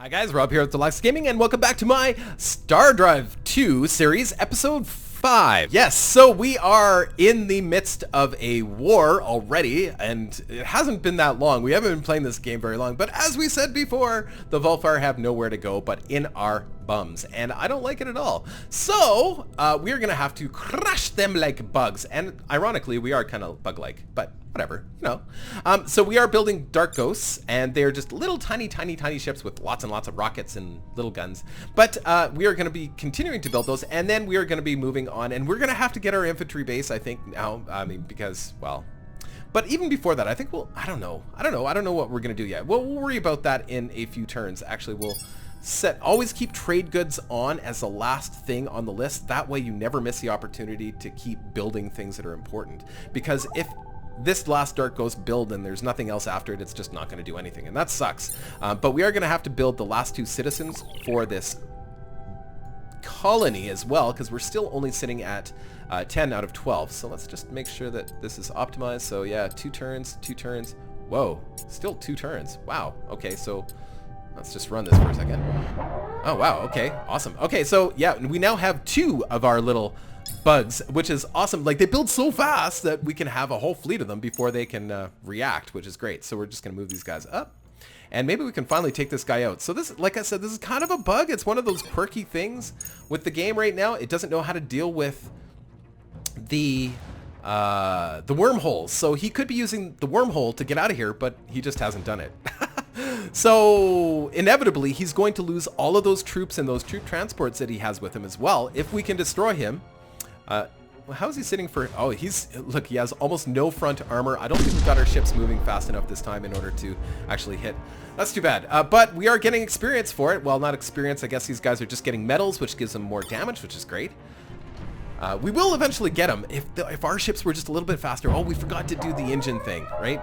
Hi guys, Rob here at Deluks Gaming, and welcome back to my StarDrive II series, episode 5. Yes, so we are in the midst of a war already, and it hasn't been that long. We haven't been playing this game very long, but as we said before, the Vulfar have nowhere to go but in our bums, and I don't like it at all. So, we are going to have to crush them like bugs, and ironically, we are kind of bug-like, but whatever, you know. So we are building Dark Ghosts, and they're just little tiny ships with lots and lots of rockets and little guns. But we are going to be continuing to build those, and then we are going to be moving on, and we're going to have to get our infantry base, I think, now. I mean, because, well... But even before that, I think we'll... I don't know what we're going to do yet. We'll worry about that in a few turns. Actually, we'll always keep trade goods on as the last thing on the list. That way you never miss the opportunity to keep building things that are important. Because if this last Dark Ghost build and there's nothing else after it, it's just not going to do anything, and that sucks. But we are going to have to build the last 2 citizens for this colony as well, because we're still only sitting at 10 out of 12. So let's just make sure that this is optimized. So yeah, 2 turns. Whoa, still 2 turns. Wow. Okay, so let's just run this for a second. Oh wow, okay, awesome. Okay, so yeah, we now have 2 of our little bugs, which is awesome. Like, they build so fast that we can have a whole fleet of them before they can react, which is great. So we're just gonna move these guys up, and maybe we can finally take this guy out. So this, like I said, this is kind of a bug. It's one of those quirky things with the game right now. It doesn't know how to deal with the wormholes. So he could be using the wormhole to get out of here, but he just hasn't done it. So inevitably he's going to lose all of those troops and those troop transports that he has with him as well if we can destroy him. How is he sitting for... Oh, look, he has almost no front armor. I don't think we've got our ships moving fast enough this time in order to actually hit. That's too bad. But we are getting experience for it. Well, not experience. I guess these guys are just getting medals, which gives them more damage, which is great. We will eventually get them if our ships were just a little bit faster. Oh, we forgot to do the engine thing, right?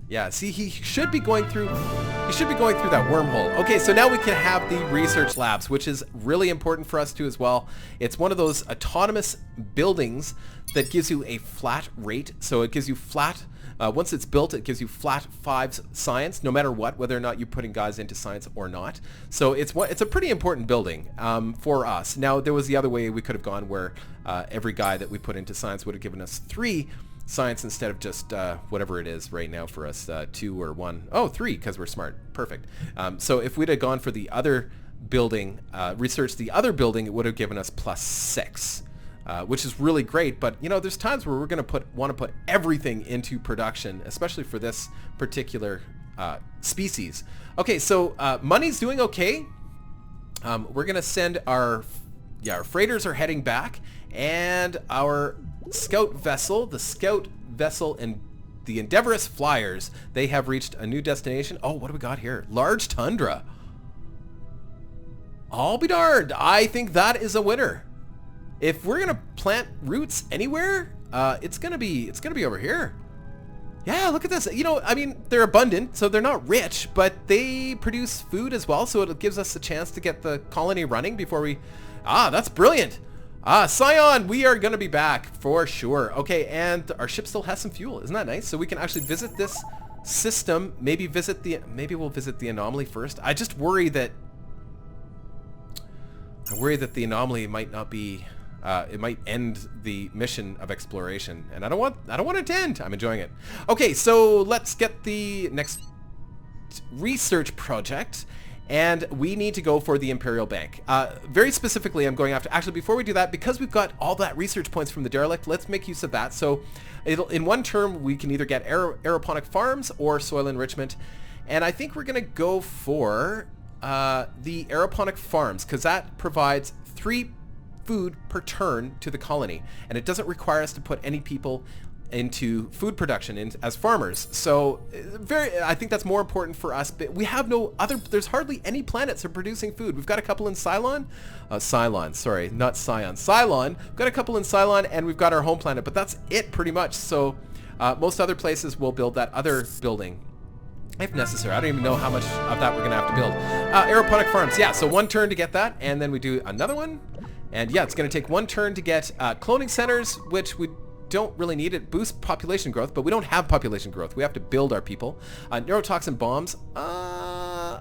Yeah, see, he should be going through that wormhole. Okay, so now we can have the research labs, which is really important for us too as well. It's one of those autonomous buildings that gives you a flat rate. So it gives you flat, once it's built, it gives you flat 5 science, no matter what, whether or not you're putting guys into science or not. So it's a pretty important building for us. Now, there was the other way we could have gone where every guy that we put into science would have given us 3 science instead of just whatever it is right now for us, 2 or 1. Oh, 3, because we're smart. Perfect. So if we'd have gone for the other building, researched the other building, it would have given us +6, which is really great. But you know, there's times where we're going to want to put everything into production, especially for this particular species. Okay, so money's doing okay. We're going to send our freighters are heading back, and our scout vessel, and the Endeavorous Flyers, they have reached a new destination. Oh, what do we got here? Large tundra. I'll be darned. I think that is a winner. If we're gonna plant roots anywhere, it's gonna be over here. Yeah, look at this. You know, I mean, they're abundant, so they're not rich, but they produce food as well, so it gives us a chance to get the colony running before we... Ah, that's brilliant. Scion, we are going to be back for sure. Okay, and our ship still has some fuel. Isn't that nice? So we can actually visit this system. Maybe we'll visit the anomaly first. I just worry that... the anomaly might not be... it might end the mission of exploration, and I don't want it to end. I'm enjoying it. Okay, so let's get the next research project, and we need to go for the Imperial Bank. Very specifically, I'm going after... Actually, before we do that, because we've got all that research points from the derelict, let's make use of that. So in one term, we can either get aeroponic farms or soil enrichment, and I think we're going to go for the aeroponic farms, because that provides 3 food per turn to the colony, and it doesn't require us to put any people into food production as farmers. So I think that's more important for us, but we have no other... There's hardly any planets that are producing food. We've got a couple in Cylon. Cylon, sorry, not Scion. Cylon. We've got a couple in Cylon, and we've got our home planet, but that's it pretty much. So most other places will build that other building if necessary. I don't even know how much of that we're gonna have to build. Aeroponic farms, yeah, so 1 turn to get that, and then we do another one, and yeah, it's gonna take 1 turn to get cloning centers, which we don't really need. It boosts population growth, but we don't have population growth. We have to build our people. Neurotoxin bombs.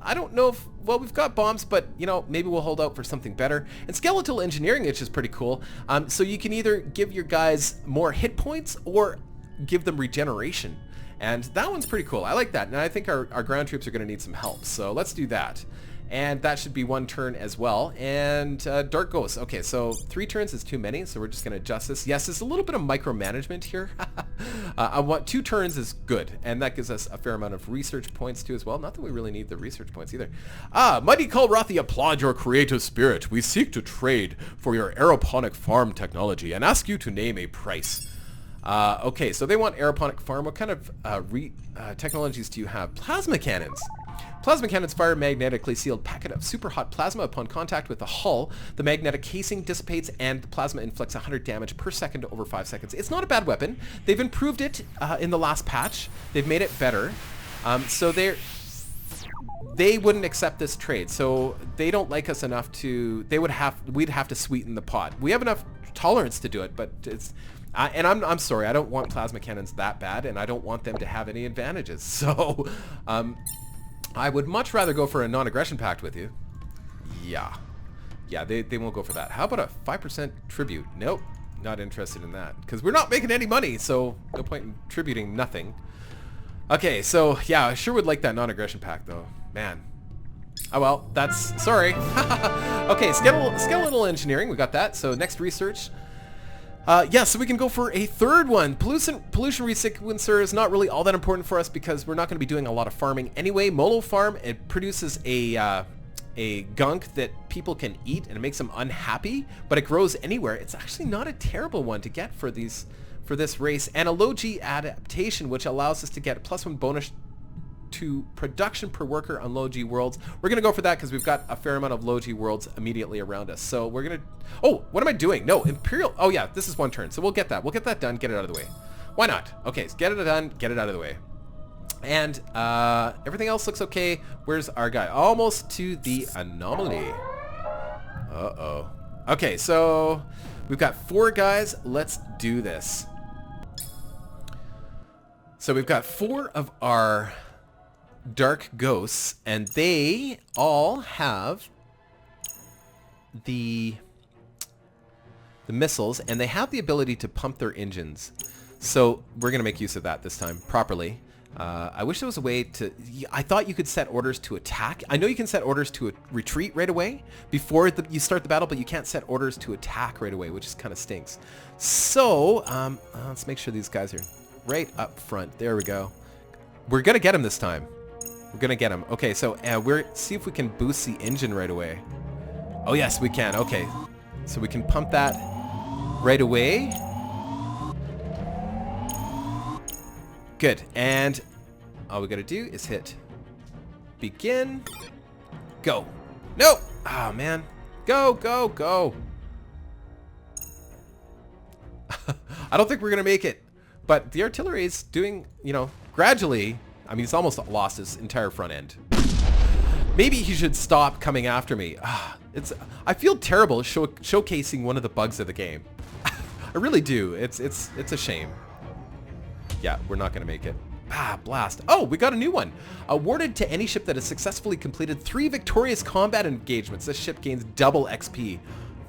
I don't know if, well, we've got bombs, but, you know, maybe we'll hold out for something better. And skeletal engineering, which is pretty cool. So you can either give your guys more hit points or give them regeneration. And that one's pretty cool. I like that. And I think our ground troops are going to need some help. So let's do that. And that should be 1 turn as well. And Dark Ghost. Okay, so 3 turns is too many, so we're just going to adjust this. Yes, there's a little bit of micromanagement here. I want 2 turns is good, and that gives us a fair amount of research points too as well. Not that we really need the research points either. Mighty Kalrathi, applaud your creative spirit. We seek to trade for your aeroponic farm technology and ask you to name a price. Okay, so they want aeroponic farm. What kind of technologies do you have? Plasma cannons. Plasma cannons fire a magnetically sealed packet of super hot plasma upon contact with the hull. The magnetic casing dissipates and the plasma inflicts 100 damage per second over 5 seconds. It's not a bad weapon. They've improved it in the last patch. They've made it better. So they wouldn't accept this trade. So they don't like us enough to, we'd have to sweeten the pot. We have enough tolerance to do it, but it's, and I'm sorry, I don't want plasma cannons that bad, and I don't want them to have any advantages. So, I would much rather go for a non-aggression pact with you. Yeah, they won't go for that. How about a 5% tribute? Nope, not interested in that, because we're not making any money, so no point in tributing nothing. Okay, so yeah, I sure would like that non-aggression pact, though. Man. Oh well, that's, sorry. Okay, skeletal engineering, we got that. So next research. Yeah, so we can go for a third one. Pollution resequencer is not really all that important for us because we're not going to be doing a lot of farming anyway. Molo farm, it produces a gunk that people can eat and it makes them unhappy, but it grows anywhere. It's actually not a terrible one to get for this race. And a low G adaptation, which allows us to get a +1 bonus to production per worker on low G worlds. We're going to go for that because we've got a fair amount of low G worlds immediately around us. So we're going to... Oh, what am I doing? No, Imperial... Oh yeah, this is 1 turn. So we'll get that. We'll get that done, get it out of the way. Why not? Okay, so get it done, get it out of the way. And everything else looks okay. Where's our guy? Almost to the anomaly. Uh-oh. Okay, so we've got 4 guys. Let's do this. So we've got 4 of our Dark Ghosts, and they all have the missiles, and they have the ability to pump their engines. So we're going to make use of that this time properly. I wish there was a way to... I thought you could set orders to attack. I know you can set orders to retreat right away before you start the battle, but you can't set orders to attack right away, which kind of stinks. So let's make sure these guys are right up front. There we go. We're going to get them this time. We're going to get him. Okay, so see if we can boost the engine right away. Oh, yes, we can. Okay. So we can pump that right away. Good. And all we got to do is hit begin. Go. No! Oh, man. Go, go, go. I don't think we're going to make it. But the artillery is doing, you know, gradually... I mean, he's almost lost his entire front end. Maybe he should stop coming after me. I feel terrible showcasing one of the bugs of the game. I really do. It's a shame. Yeah, we're not going to make it. Blast. Oh, we got a new one. Awarded to any ship that has successfully completed 3 victorious combat engagements. This ship gains double XP.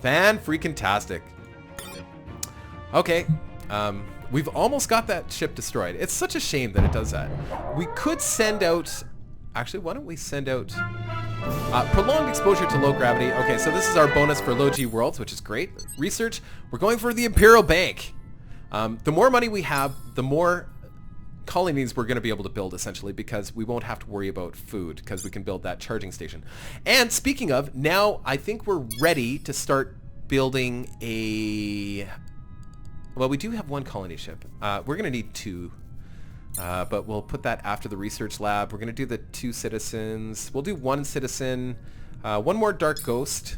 Fan-freaking-tastic. Okay. We've almost got that ship destroyed. It's such a shame that it does that. We could send out... Actually, why don't we send out... prolonged exposure to low gravity. Okay, so this is our bonus for low G worlds, which is great. Research. We're going for the Imperial Bank. The more money we have, the more colonies we're going to be able to build, essentially, because we won't have to worry about food, because we can build that charging station. And speaking of, now I think we're ready to start building a... Well, we do have 1 colony ship. We're going to need 2. But we'll put that after the research lab. We're going to do the 2 citizens. We'll do 1 citizen. 1 more Dark Ghost.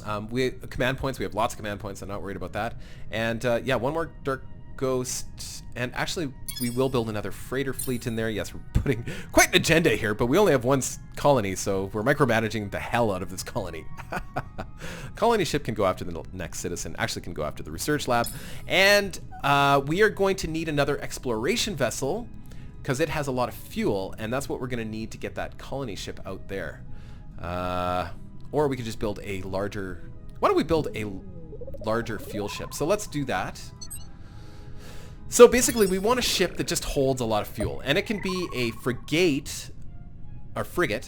Command points. We have lots of command points. I'm not worried about that. And yeah, 1 more Dark Ghost. And actually, we will build another freighter fleet in there. Yes, we're putting quite an agenda here, but we only have 1 colony, so we're micromanaging the hell out of this colony. Colony ship can go after the next citizen. Actually can go after the research lab. And we are going to need another exploration vessel because it has a lot of fuel, and that's what we're going to need to get that colony ship out there. Or we could just build a larger... Why don't we build a larger fuel ship? So let's do that. So basically, we want a ship that just holds a lot of fuel, and it can be a frigate,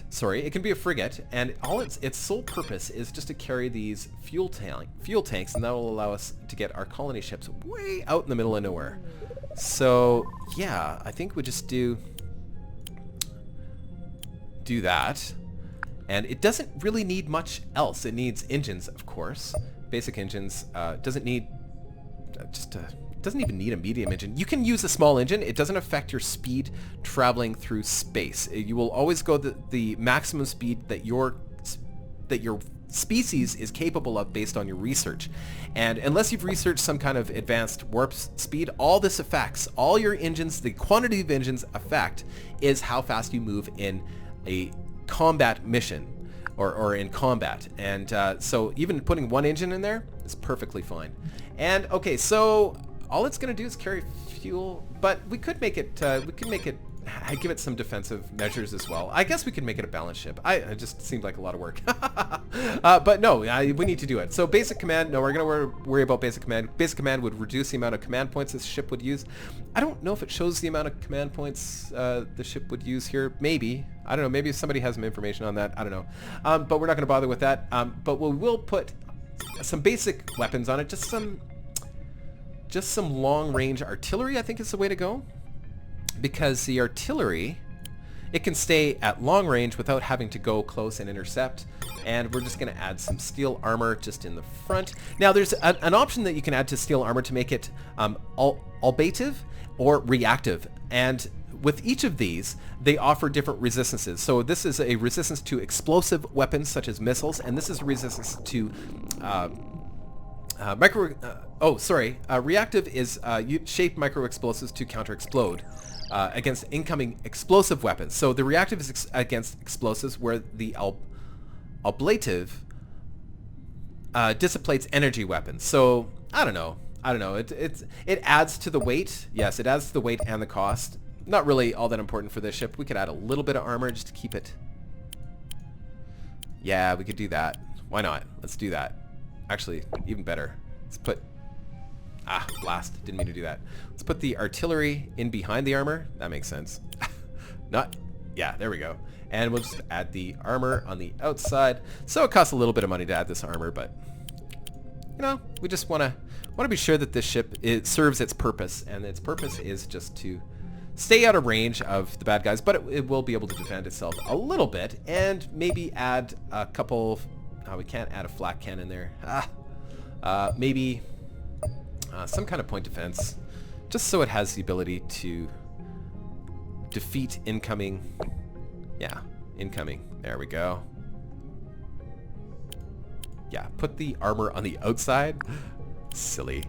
sorry, it can be a frigate, and all its sole purpose is just to carry these fuel tanks, and that will allow us to get our colony ships way out in the middle of nowhere. So yeah, I think we just do that, and it doesn't really need much else. It needs engines, of course, basic engines. Doesn't need doesn't even need a medium engine. You can use a small engine. It doesn't affect your speed traveling through space. You will always go the maximum speed that your species is capable of based on your research. And unless you've researched some kind of advanced warp speed, all this affects, all your engines, the quantity of engines affect is how fast you move in a combat mission or in combat. And so even putting one engine in there is perfectly fine. And okay, so all it's going to do is carry fuel, but we could make it, give it some defensive measures as well. I guess we could make it a balanced ship. It just seemed like a lot of work. But no, we need to do it. So basic command, no, we're going to worry about basic command. Basic command would reduce the amount of command points this ship would use. I don't know if it shows the amount of command points the ship would use here. Maybe. I don't know. Maybe somebody has some information on that. I don't know. But we're not going to bother with that. But we will put some basic weapons on it. Just some long-range artillery, I think, is the way to go. Because the artillery, it can stay at long range without having to go close and intercept. And we're just going to add some steel armor just in the front. Now, there's an option that you can add to steel armor to make it ablative or reactive. And with each of these, they offer different resistances. So this is a resistance to explosive weapons such as missiles, and this is a resistance to reactive is shape micro-explosives to counter-explode against incoming explosive weapons. So the reactive is against explosives, where the ablative dissipates energy weapons. So I don't know. It adds to the weight. Yes, it adds to the weight and the cost. Not really all that important for this ship. We could add a little bit of armor just to keep it. Yeah, we could do that. Why not? Let's do that. Actually, even better. Let's put... blast. Didn't mean to do that. Let's put the artillery in behind the armor. That makes sense. Yeah, there we go. And we'll just add the armor on the outside. So it costs a little bit of money to add this armor, but... You know, we just want to be sure that this ship serves its purpose. And its purpose is just to stay out of range of the bad guys, but it will be able to defend itself a little bit. And maybe add a couple... we can't add a flak cannon there. Maybe some kind of point defense, just so it has the ability to defeat incoming. Yeah, incoming. There we go. Yeah, put the armor on the outside. Silly.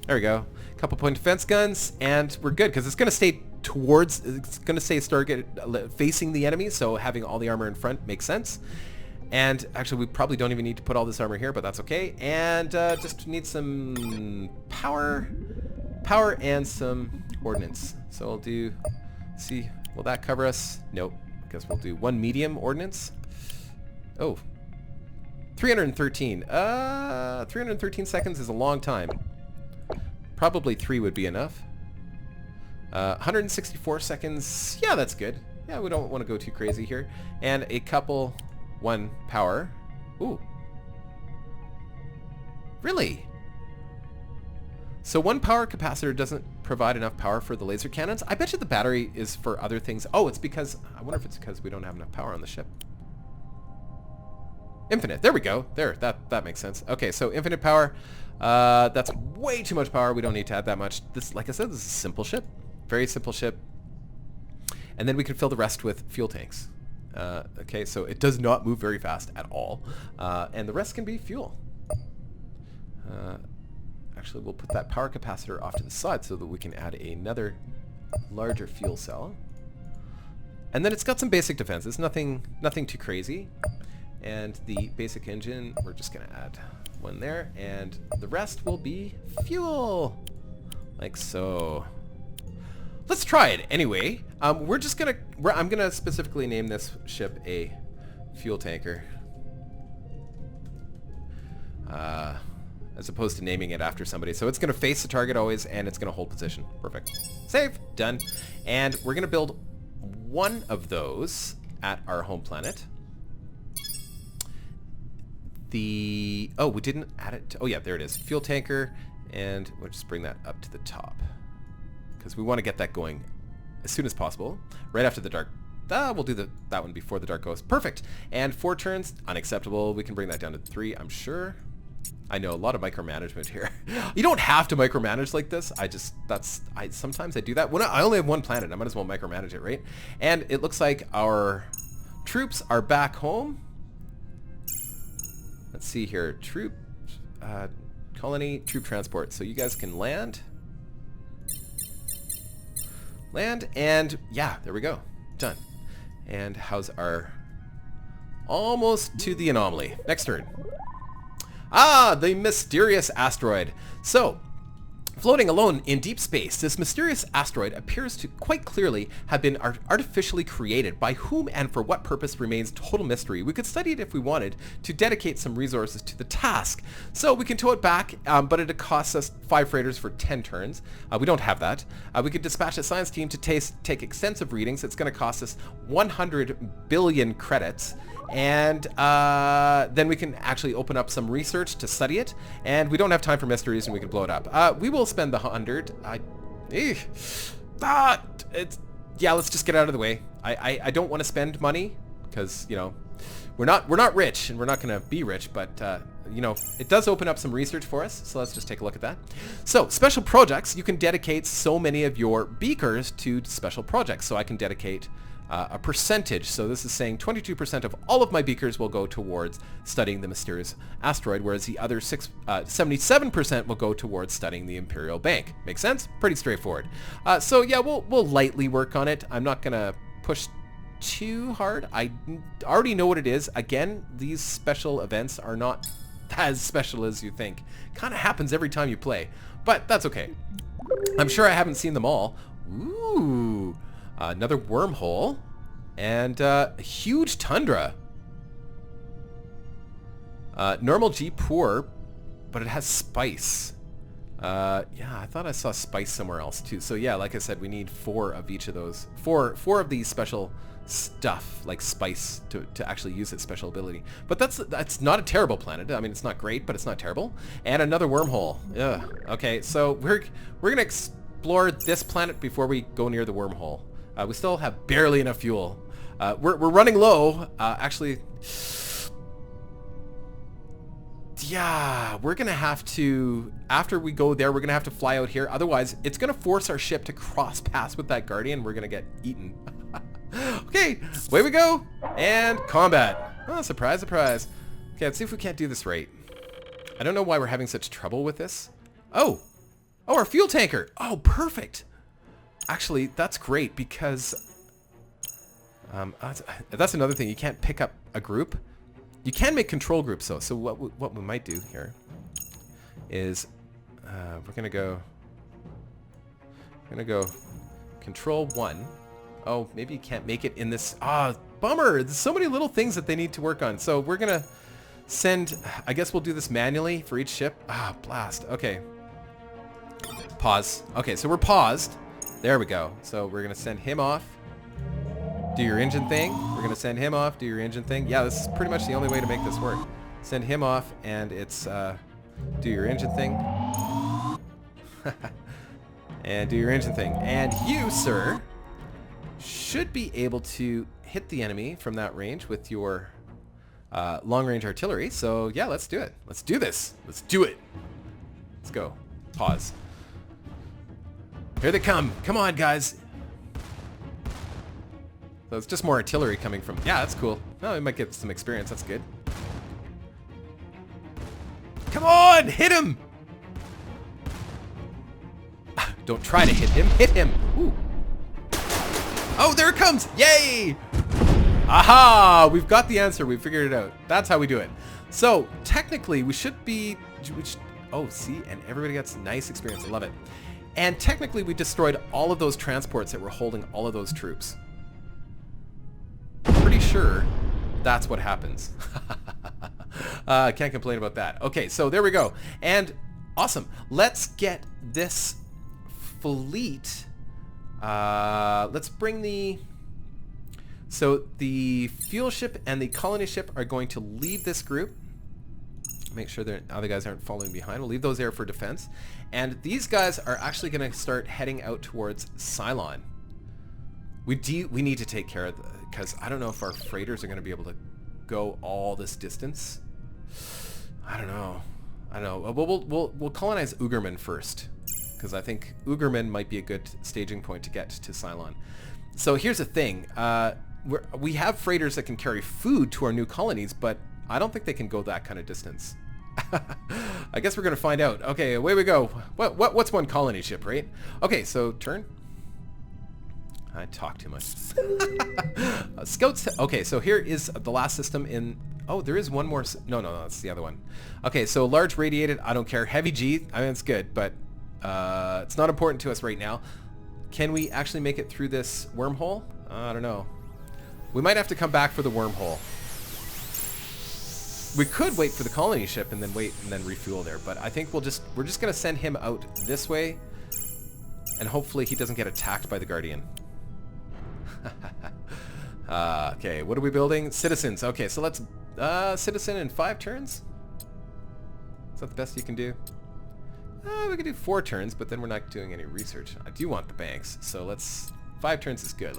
There we go. Couple point defense guns, and we're good, because it's going to stay Stargate facing the enemy, so having all the armor in front makes sense. And actually, we probably don't even need to put all this armor here, but that's okay. And just need some power and some ordnance. So we'll do, see, will that cover us? Nope. Guess we'll do one medium ordnance. Oh, 313. 313 seconds is a long time. Probably 3 would be enough. 164 seconds. Yeah, that's good. Yeah, we don't want to go too crazy here. And a couple... 1 power. Ooh. Really? So 1 power capacitor doesn't provide enough power for the laser cannons? I bet you the battery is for other things. Oh, it's because... I wonder if it's because we don't have enough power on the ship. Infinite. There we go. There. That makes sense. Okay, so infinite power. That's way too much power. We don't need to add that much. This, like I said, this is a simple ship. Very simple ship. And then we can fill the rest with fuel tanks. Okay, so it does not move very fast at all. And the rest can be fuel. Actually, we'll put that power capacitor off to the side so that we can add another larger fuel cell. And then it's got some basic defenses, nothing too crazy. And the basic engine, we're just going to add 1 there. And the rest will be fuel. Like so. let's try it anyway. I'm gonna specifically name this ship a fuel tanker. As opposed to naming it after somebody. So it's going to face the target always, and it's going to hold position. Perfect. Save. Done. And we're going to build one of those at our home planet. Oh, we didn't add it. Oh, yeah, there it is. Fuel tanker. And we'll just bring that up to the top. Because we want to get that going as soon as possible. Right after the dark. We'll do that one before the dark goes. Perfect. And 4 turns. Unacceptable. We can bring that down to 3, I'm sure. I know, a lot of micromanagement here. You don't have to micromanage like this. Sometimes I do that. When I only have one planet, I might as well micromanage it, right? And it looks like our troops are back home. Let's see here. Colony, troop transport. So you guys can land. And yeah, there we go. Done. And how's our... Almost to the anomaly. Next turn. The mysterious asteroid. So, floating alone in deep space, this mysterious asteroid appears to quite clearly have been artificially created. By whom and for what purpose remains total mystery. We could study it if we wanted to dedicate some resources to the task. So we can tow it back, but it costs us 5 freighters for 10 turns. We don't have that. We could dispatch a science team to take extensive readings. It's going to cost us 100 billion credits. And then we can actually open up some research to study it. And we don't have time for mysteries, and we can blow it up. We will spend the 100. Yeah, let's just get out of the way. I don't want to spend money because, you know, we're not rich, and we're not going to be rich. But you know, it does open up some research for us. So let's just take a look at that. So special projects, you can dedicate so many of your beakers to special projects. So I can dedicate a percentage. So this is saying 22% of all of my beakers will go towards studying the mysterious asteroid, whereas the other 77% will go towards studying the Imperial Bank. Make sense? Pretty straightforward. So yeah, we'll lightly work on it. I'm not gonna push too hard. I already know what it is. Again, these special events are not as special as you think. Kind of happens every time you play, but that's okay. I'm sure I haven't seen them all. Ooh. Another wormhole, and a huge tundra. Normal G, poor, but it has spice. Yeah, I thought I saw spice somewhere else too. So yeah, like I said, we need 4 of each of those. Four of these special stuff, like spice, to actually use its special ability. But that's not a terrible planet. I mean, it's not great, but it's not terrible. And another wormhole. Ugh. Okay, so we're gonna explore this planet before we go near the wormhole. We still have barely enough fuel. We're running low. Actually, yeah, we're going to have to, after we go there, we're going to have to fly out here. Otherwise, it's going to force our ship to cross paths with that Guardian. We're going to get eaten. Okay, away we go. And combat. Oh, surprise, surprise. Okay, let's see if we can't do this right. I don't know why we're having such trouble with this. Oh, our fuel tanker. Oh, perfect. Actually, that's great because that's another thing. You can't pick up a group. You can make control groups though. So what we might do here is we're gonna go control 1. Oh, maybe you can't make it in this. Bummer. There's so many little things that they need to work on. So we're gonna send. I guess we'll do this manually for each ship. Blast. Okay. Pause. Okay, so we're paused. There we go. So we're going to send him off. Do your engine thing. We're going to send him off. Do your engine thing. Yeah, this is pretty much the only way to make this work. Send him off, and it's do your engine thing. And do your engine thing. And you, sir, should be able to hit the enemy from that range with your long-range artillery. So yeah, let's do it. Let's do this. Let's do it. Let's go. Pause. Here they come. Come on, guys. So it's just more artillery coming from... Yeah, that's cool. Oh, we might get some experience. That's good. Come on! Hit him! Don't try to hit him. Hit him! Ooh. Oh, there it comes! Yay! Aha! We've got the answer. We figured it out. That's how we do it. So, technically, we should be... Oh, see? And everybody gets nice experience. I love it. And technically we destroyed all of those transports that were holding all of those troops. Pretty sure that's what happens. Can't complain about that. Okay, so there we go. And awesome. Let's get this fleet. Let's bring the... So the fuel ship and the colony ship are going to leave this group. Make sure the other guys aren't following behind. We'll leave those there for defense. And these guys are actually going to start heading out towards Cylon. We need to take care of because I don't know if our freighters are going to be able to go all this distance. I don't know. We'll colonize Ugerman first, because I think Ugerman might be a good staging point to get to Cylon. So here's the thing. We have freighters that can carry food to our new colonies, but I don't think they can go that kind of distance. I guess we're going to find out. Okay, away we go. What's one colony ship, right? Okay, so turn. I talk too much. Scouts. Okay, so here is the last system in... Oh, there is one more... No, that's the other one. Okay, so large radiated, I don't care. Heavy G, I mean, it's good, but it's not important to us right now. Can we actually make it through this wormhole? I don't know. We might have to come back for the wormhole. We could wait for the colony ship and then wait and then refuel there, but I think we're just going to send him out this way, and hopefully he doesn't get attacked by the Guardian. Okay, what are we building? Citizens. Okay, so let's citizen in 5 turns. Is that the best you can do? We could do 4 turns, but then we're not doing any research. I do want the banks, so let's... 5 turns is good.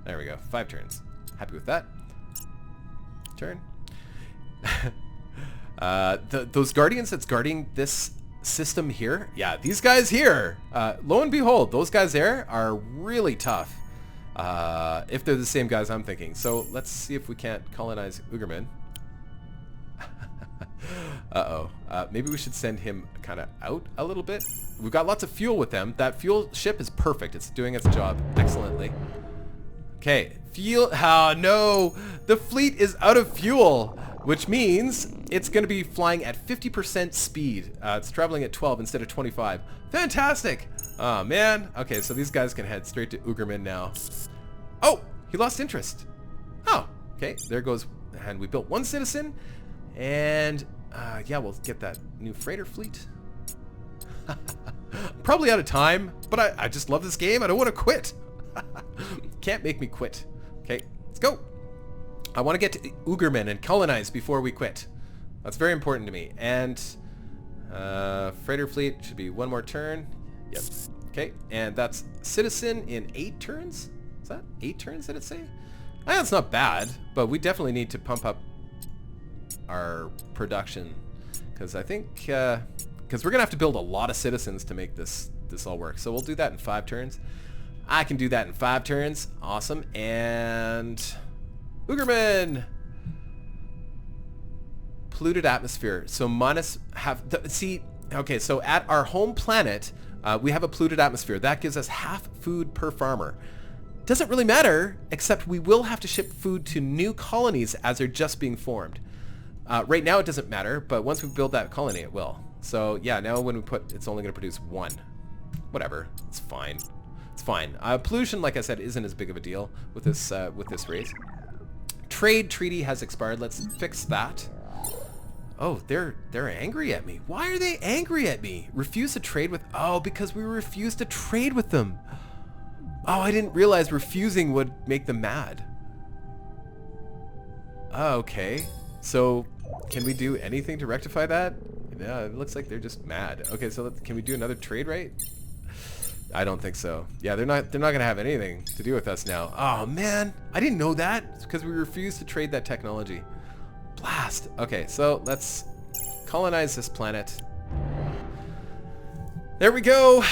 There we go. 5 turns. Happy with that. Turn. Those Guardians that's guarding this system here, yeah, these guys here, lo and behold, those guys there are really tough. If they're the same guys I'm thinking. So let's see if we can't colonize Ugerman. Uh-oh. Maybe we should send him kind of out a little bit. We've got lots of fuel with them. That fuel ship is perfect. It's doing its job excellently. Okay. Fuel. Oh, no. The fleet is out of fuel, which means it's going to be flying at 50% speed. It's traveling at 12 instead of 25. Fantastic. Oh, man. Okay, so these guys can head straight to Ugerman now. Oh, he lost interest. Oh, okay. There goes. And we built 1 citizen. And, yeah, we'll get that new freighter fleet. Probably out of time, but I just love this game. I don't want to quit. Can't make me quit. Okay, let's go. I want to get to Ugerman and colonize before we quit. That's very important to me. And freighter fleet should be 1 more turn. Yep. Okay, and that's citizen in 8 turns? Is that 8 turns, did it say? That's not bad, but we definitely need to pump up our production, because I think because we're gonna have to build a lot of citizens to make this all work. So we'll do that in 5 turns. I can do that in 5 turns. Awesome. And Ugerman, polluted atmosphere. So see. Okay, so at our home planet, we have a polluted atmosphere that gives us half food per farmer. Doesn't really matter, except we will have to ship food to new colonies as they're just being formed. Right now it doesn't matter, but once we build that colony it will. So yeah, now when we put, it's only going to produce 1. Whatever, it's fine. It's fine. Pollution, like I said, isn't as big of a deal with this race. Trade treaty has expired. Let's fix that. Oh, they're angry at me. Why are they angry at me? Refuse to trade with... Oh, because we refused to trade with them. Oh, I didn't realize refusing would make them mad. Oh, okay. So, can we do anything to rectify that? Yeah, it looks like they're just mad. Okay, so can we do another trade rate? I don't think so. Yeah, they're not gonna have anything to do with us now. Oh man, I didn't know that. It's because we refused to trade that technology. Blast. Okay, so let's colonize this planet. There we go.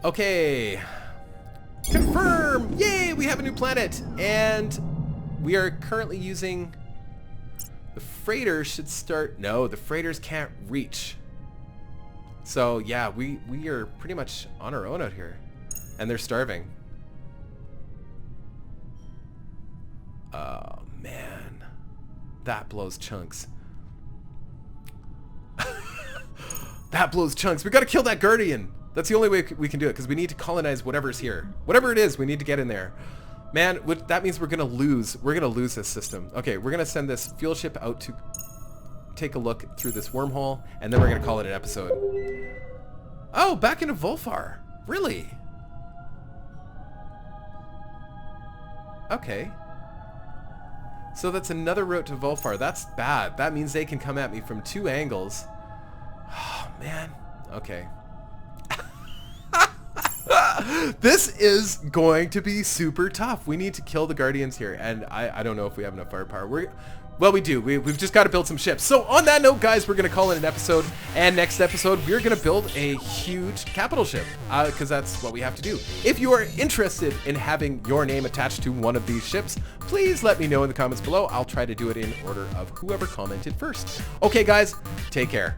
Okay. Confirm! Yay, we have a new planet! And we are currently using... The freighters should start... No, the freighters can't reach. So, yeah, we are pretty much on our own out here. And they're starving. Oh, man. That blows chunks. That blows chunks. We gotta kill that Guardian! That's the only way we can do it, because we need to colonize whatever's here. Whatever it is, we need to get in there. Man, that means we're gonna lose. We're gonna lose this system. Okay, we're gonna send this fuel ship out to take a look through this wormhole, and then we're gonna call it an episode. Oh, back into Volfar. Really? Okay. So that's another route to Volfar. That's bad. That means they can come at me from 2 angles. Oh, man. Okay. This is going to be super tough. We need to kill the Guardians here, and I don't know if we have enough firepower. Well, we do. We've just got to build some ships. So on that note, guys, we're going to call it an episode. And next episode, we're going to build a huge capital ship, because that's what we have to do. If you are interested in having your name attached to one of these ships, please let me know in the comments below. I'll try to do it in order of whoever commented first. Okay, guys, take care.